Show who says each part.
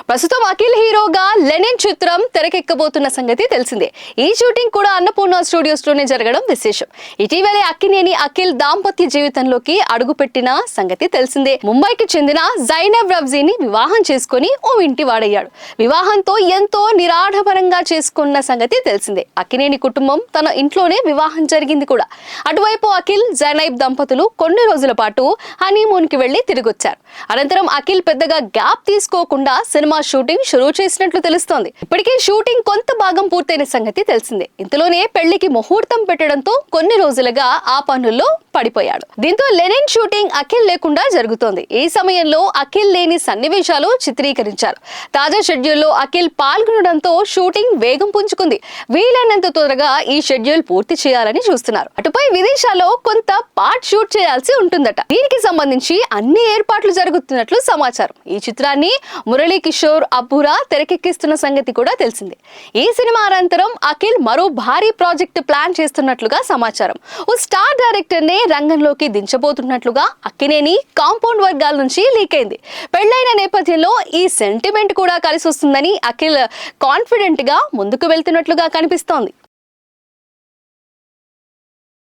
Speaker 1: ప్రస్తుతం అఖిల్ హీరోగా లెనిన్ చిత్రం తెరకెక్కబోతున్న సంగతి తెలిసిందే. ఈ షూటింగ్ కూడా అన్నపూర్ణ స్టూడియోస్ లోనే జరగడం విశేషం. ఇటీవలే అక్కినేని అఖిల్ దాంపత్య జీవితంలోకి అడుగుపెట్టిన సంగతి తెలిసిందే. ముంబైకి చెందిన జైనబ్ రబ్జీని వివాహం చేసుకుని ఓ ఇంటి వాడయ్యాడు. వివాహంతో ఎంతో నిరాడంబరంగా చేసుకున్న సంగతి తెలిసిందే. అక్కినేని కుటుంబం తన ఇంట్లోనే వివాహం జరిగింది కూడా. అటువైపు అఖిల్ జైనబ్ దంపతులు కొన్ని రోజుల పాటు హనీమూన్ కి వెళ్లి తిరిగొచ్చారు. అనంతరం అఖిల్ పెద్దగా గ్యాప్ తీసుకోకుండా సినిమా షూటింగ్ షురూ చేసినట్లు తెలుస్తోంది. ఇప్పటికే షూటింగ్ కొంత భాగం పూర్తయిన సంగతి తెలిసిందే. ఇంతలోనే పెళ్లికి ముహూర్తం పెట్టడంతో కొన్ని రోజులుగా ఆ పనుల్లో పడిపోయాడు. దీంతో లెనిన్ షూటింగ్ అఖిల్ లేకుండా జరుగుతోంది. ఈ సమయంలో అఖిల్ లేని సన్నివేశాలు చిత్రీకరించారు. తాజా షెడ్యూల్లో అఖిల్ పాల్గొనడంతో షూటింగ్ వేగం పుంజుకుంది. వీలైనంత త్వరగా ఈ షెడ్యూల్ పూర్తి చేయాలని చూస్తున్నారు. అటుపై విదేశాల్లో కొంత పార్ట్ షూట్ చేయాల్సి ఉంటుందట. దీనికి సంబంధించి అన్ని ఏర్పాట్లు జరుగుతున్నట్లు సమాచారం. ఈ చిత్రాన్ని మురళీ కిషోర్ అబ్బురా తెరకెక్కిస్తున్న సంగతి కూడా తెలిసిందే. ఈ సినిమా అనంతరం అఖిల్ మరో భారీ ప్రాజెక్ట్ ప్లాన్ చేస్తున్నట్లుగా సమాచారం. ఓ స్టార్ డైరెక్టర్ నే రంగంలోకి దించబోతున్నట్లుగా అక్కినేని కాంపౌండ్ వర్గాల నుంచి లీక్ అయింది. పెళ్లైన నేపథ్యంలో ఈ సెంటిమెంట్ కూడా కలిసి వస్తుందని అఖిల్ కాన్ఫిడెంట్ గా ముందుకు వెళ్తున్నట్లుగా కనిపిస్తోంది.